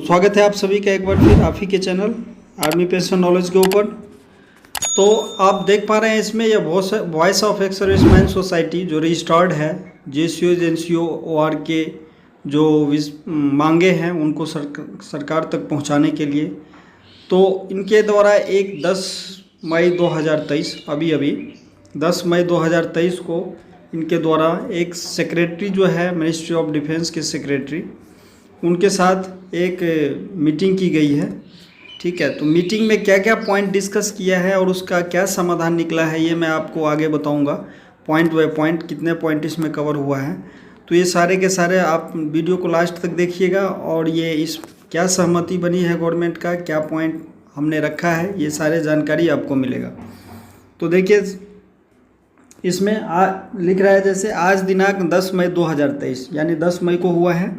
स्वागत है आप सभी का एक बार फिर आप ही के चैनल आर्मी पेंशन नॉलेज के ऊपर। तो आप देख पा रहे हैं इसमें यह voice of ex serviceman society जो रजिस्टर्ड है जेसीओ एजेंसीओ ओआर के जो मांगे हैं उनको सरकार तक पहुंचाने के लिए। तो इनके द्वारा एक 10 मई 2023 अभी 10 मई 2023 को इनके द्वारा एक सेक्रेटरी जो है मिनिस्ट्री ऑफ डिफेंस के सेक्रेटरी उनके साथ एक मीटिंग की गई है। ठीक है, तो मीटिंग में क्या क्या पॉइंट डिस्कस किया है और उसका क्या समाधान निकला है ये मैं आपको आगे बताऊंगा पॉइंट बाय पॉइंट, कितने पॉइंट इसमें कवर हुआ है। तो ये सारे के सारे आप वीडियो को लास्ट तक देखिएगा और ये इस क्या सहमति बनी है गवर्नमेंट का, क्या पॉइंट हमने रखा है, ये सारे जानकारी आपको मिलेगा। तो देखिए इसमें लिख रहा है जैसे आज दिनांक 10 मई 2023 यानी 10 मई को हुआ है।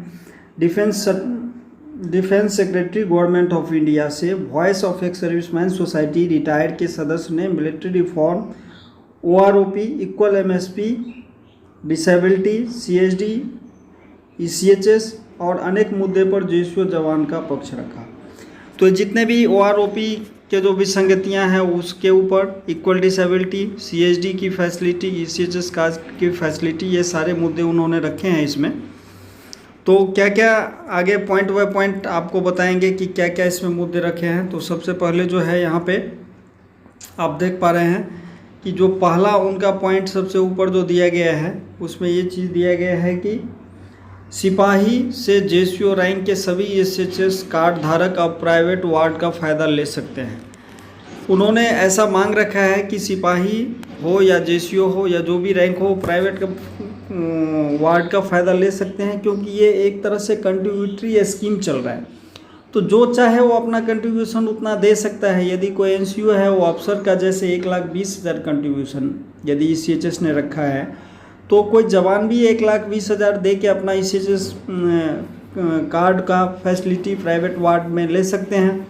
Defence secretary government of India से voice of ex serviceman society retired के सदस्य ने military reform, OROP, equal MSP, disability, CSD, ECHS और अनेक मुद्दे पर जेसीओ जवान का पक्ष रखा। तो जितने भी ओआरओपी के जो विसंगतियां हैं उसके ऊपर, इक्वल डिसेबिलिटी, सीएसडी की फैसिलिटी, ईसीएचएस का की फैसिलिटी, ये सारे मुद्दे उन्होंने रखे हैं इसमें। तो क्या क्या आगे पॉइंट बाय पॉइंट आपको बताएंगे कि क्या क्या इसमें मुद्दे रखे हैं। तो सबसे पहले जो है यहाँ पे आप देख पा रहे हैं कि जो पहला उनका पॉइंट सबसे ऊपर जो दिया गया है उसमें ये चीज़ दिया गया है कि सिपाही से जेसीओ रैंक के सभी एसएचएस कार्ड धारक अब प्राइवेट वार्ड का फ़ायदा ले सकते हैं। उन्होंने ऐसा मांग रखा है कि सिपाही हो या जेसीओ हो या जो भी रैंक हो प्राइवेट का वार्ड का फ़ायदा ले सकते हैं, क्योंकि ये एक तरह से कंट्रीब्यूटरी स्कीम चल रहा है। तो जो चाहे वो अपना कंट्रीब्यूशन उतना दे सकता है। यदि कोई एनसीओ है वो अफसर का जैसे 1,20,000 कंट्रीब्यूशन यदि ईसीएचएस ने रखा है तो कोई जवान भी 1,20,000 दे के अपना ईसीएचएस कार्ड का फैसिलिटी प्राइवेट वार्ड में ले सकते हैं।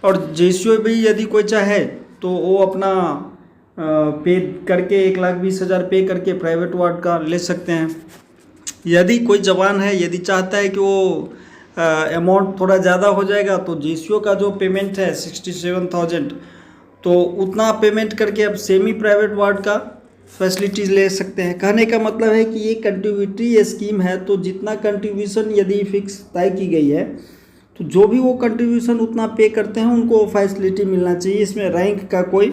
और जेसीओ भी यदि कोई चाहे तो वो अपना पे करके 1,20,000 पे करके प्राइवेट वार्ड का ले सकते हैं। यदि कोई जवान है यदि चाहता है कि वो अमाउंट थोड़ा ज़्यादा हो जाएगा तो जेसीओ का जो पेमेंट है 67,000 तो उतना पेमेंट करके अब सेमी प्राइवेट वार्ड का फैसिलिटीज़ ले सकते हैं। कहने का मतलब है कि ये कंट्रीब्यूटरी स्कीम है, तो जितना कंट्रीब्यूशन यदि फिक्स तय की गई है तो जो भी वो कंट्रीब्यूशन उतना पे करते हैं उनको फैसिलिटी मिलना चाहिए। इसमें रैंक का कोई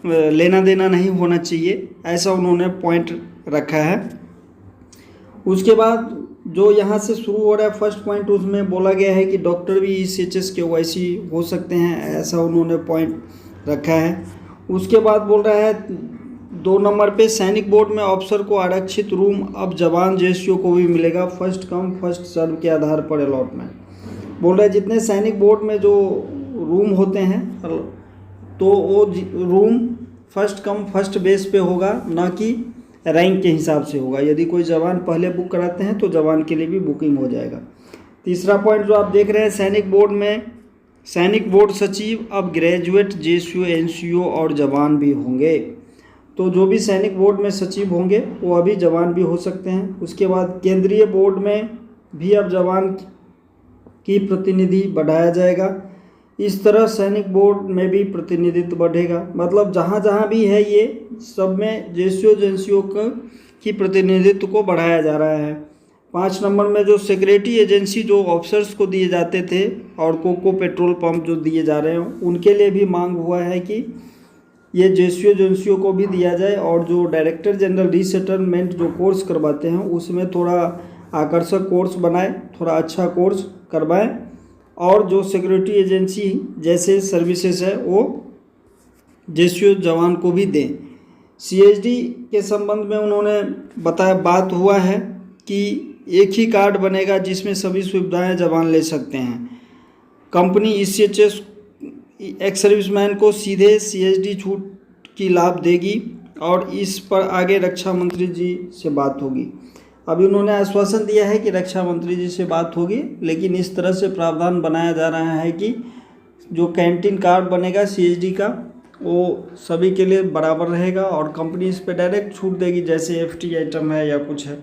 लेना देना नहीं होना चाहिए, ऐसा उन्होंने पॉइंट रखा है। उसके बाद जो यहाँ से शुरू हो रहा है फर्स्ट पॉइंट, उसमें बोला गया है कि डॉक्टर भी ईसीएचएस के ओआईसी हो सकते हैं, ऐसा उन्होंने पॉइंट रखा है। उसके बाद बोल रहा है 2 नंबर पे सैनिक बोर्ड में अफसर को आरक्षित रूम अब जवान जेसीओ को भी मिलेगा, फर्स्ट कम फर्स्ट सर्व के आधार पर अलॉटमेंट। बोल रहा है जितने सैनिक बोर्ड में जो रूम होते हैं तो वो room first come first base पे होगा, ना कि रैंक के हिसाब से होगा। यदि कोई जवान पहले बुक कराते हैं तो जवान के लिए भी बुकिंग हो जाएगा। तीसरा पॉइंट जो आप देख रहे हैं सैनिक बोर्ड में सैनिक बोर्ड सचिव अब ग्रेजुएट जेसीओ एनसीओ और जवान भी होंगे। तो जो भी सैनिक बोर्ड में सचिव होंगे वो अभी जवान भी हो सकते हैं। उसके बाद केंद्रीय बोर्ड में भी अब जवान की प्रतिनिधि बढ़ाया जाएगा। इस तरह सैनिक बोर्ड में भी प्रतिनिधित्व बढ़ेगा। मतलब जहाँ जहाँ भी है ये सब में जेसीओ एजेंसियों की प्रतिनिधित्व को बढ़ाया जा रहा है। 5 नंबर में जो सिक्योरिटी एजेंसी जो ऑफिसर्स को दिए जाते थे और कोको पेट्रोल पंप जो दिए जा रहे हैं उनके लिए भी मांग हुआ है कि ये जेसीओ एजेंसियों को भी दिया जाए। और जो डायरेक्टर जनरल रीसेटलमेंट जो कोर्स करवाते हैं उसमें थोड़ा आकर्षक कोर्स बनाए, थोड़ा अच्छा कोर्स करवाएं और जो सिक्योरिटी एजेंसी जैसे सर्विसेज है वो जेसीओ जवान को भी दें। सीएसडी के संबंध में उन्होंने बताया, बात हुआ है कि एक ही कार्ड बनेगा जिसमें सभी सुविधाएं जवान ले सकते हैं। कंपनी ईसीएचएस एक्स सर्विसमैन को सीधे सीएसडी छूट की लाभ देगी और इस पर आगे रक्षा मंत्री जी से बात होगी। अभी उन्होंने आश्वासन दिया है कि रक्षा मंत्री जी से बात होगी, लेकिन इस तरह से प्रावधान बनाया जा रहा है कि जो कैंटीन कार्ड बनेगा सीएसडी का वो सभी के लिए बराबर रहेगा और कंपनी इस पर डायरेक्ट छूट देगी, जैसे एफटी आइटम है या कुछ है।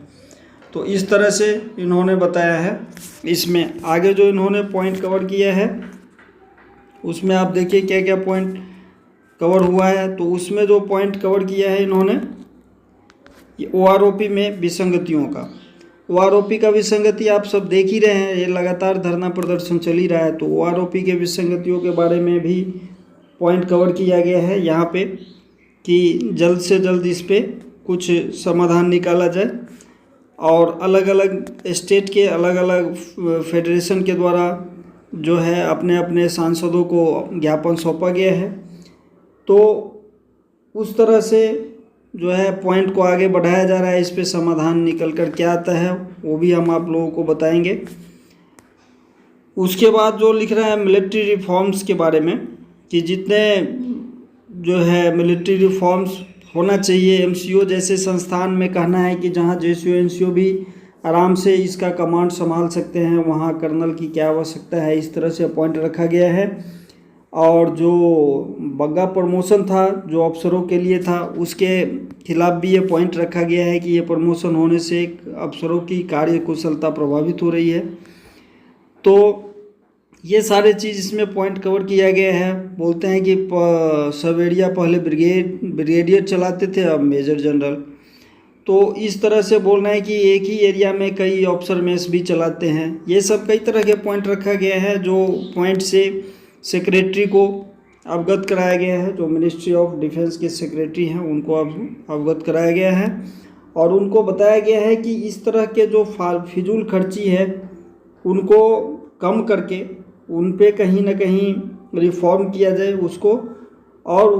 तो इस तरह से इन्होंने बताया है। इसमें आगे जो इन्होंने पॉइंट कवर किया है उसमें आप देखिए क्या क्या पॉइंट कवर हुआ है। तो उसमें जो पॉइंट कवर किया है इन्होंने OROP में विसंगतियों का। OROP का विसंगति आप सब देख ही रहे हैं, ये लगातार धरना प्रदर्शन चल ही रहा है। तो OROP के विसंगतियों के बारे में भी पॉइंट कवर किया गया है यहाँ पे कि जल्द से जल्द इस पे कुछ समाधान निकाला जाए और अलग अलग स्टेट के अलग अलग फेडरेशन के द्वारा जो है अपने अपने सांसदों को ज्ञापन सौंपा गया है। तो उस तरह से जो है पॉइंट को आगे बढ़ाया जा रहा है। इस पे समाधान निकल कर क्या आता है वो भी हम आप लोगों को बताएंगे। उसके बाद जो लिख रहा है मिलिट्री रिफॉर्म्स के बारे में कि जितने जो है मिलिट्री रिफॉर्म्स होना चाहिए MCO जैसे संस्थान में कहना है कि जहाँ JCO NCO भी आराम से इसका कमांड संभाल सकते हैं, वहाँ कर्नल की क्या आवश्यकता है, इस तरह से पॉइंट रखा गया है। और जो बग्गा प्रमोशन था जो अफसरों के लिए था उसके खिलाफ भी ये पॉइंट रखा गया है कि ये प्रमोशन होने से अफसरों की कार्य कुशलता प्रभावित हो रही है। तो ये सारे चीज़ इसमें पॉइंट कवर किया गया है। बोलते हैं कि सब एरिया पहले ब्रिगेडियर चलाते थे, अब मेजर जनरल। तो इस तरह से बोलना है कि एक ही एरिया में कई ऑफिसर मेस भी चलाते हैं। ये सब कई तरह के पॉइंट रखा गया है जो पॉइंट से सेक्रेटरी को अवगत कराया गया है। जो मिनिस्ट्री ऑफ डिफेंस के सेक्रेटरी हैं उनको अवगत कराया गया है और उनको बताया गया है कि इस तरह के जो फिजूल खर्ची है उनको कम करके उन पे कहीं ना कहीं रिफॉर्म किया जाए उसको, और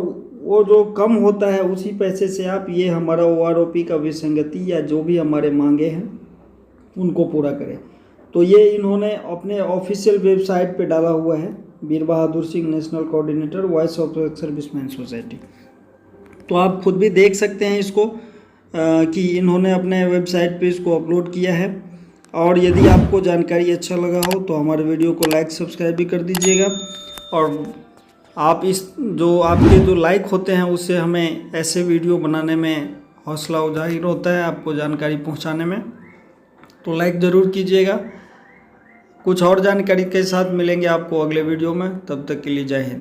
वो जो कम होता है उसी पैसे से आप ये हमारा OROP का विसंगति या जो भी हमारे मांगे हैं उनको पूरा करें। तो ये इन्होंने अपने ऑफिशियल वेबसाइट पे डाला हुआ है, Veer Bahadur Singh national coordinator voice of serviceman society. तो आप खुद भी देख सकते हैं इसको कि इन्होंने अपने वेबसाइट पे इसको अपलोड किया है। और यदि आपको जानकारी अच्छा लगा हो तो हमारे वीडियो को लाइक सब्सक्राइब भी कर दीजिएगा। और आप इस जो आपके जो लाइक होते हैं उससे हमें ऐसे वीडियो बनाने में हौसला जाहिर होता है, आपको जानकारी पहुंचाने में। तो लाइक ज़रूर कीजिएगा। कुछ और जानकारी के साथ मिलेंगे आपको अगले वीडियो में, तब तक के लिए जय हिंद।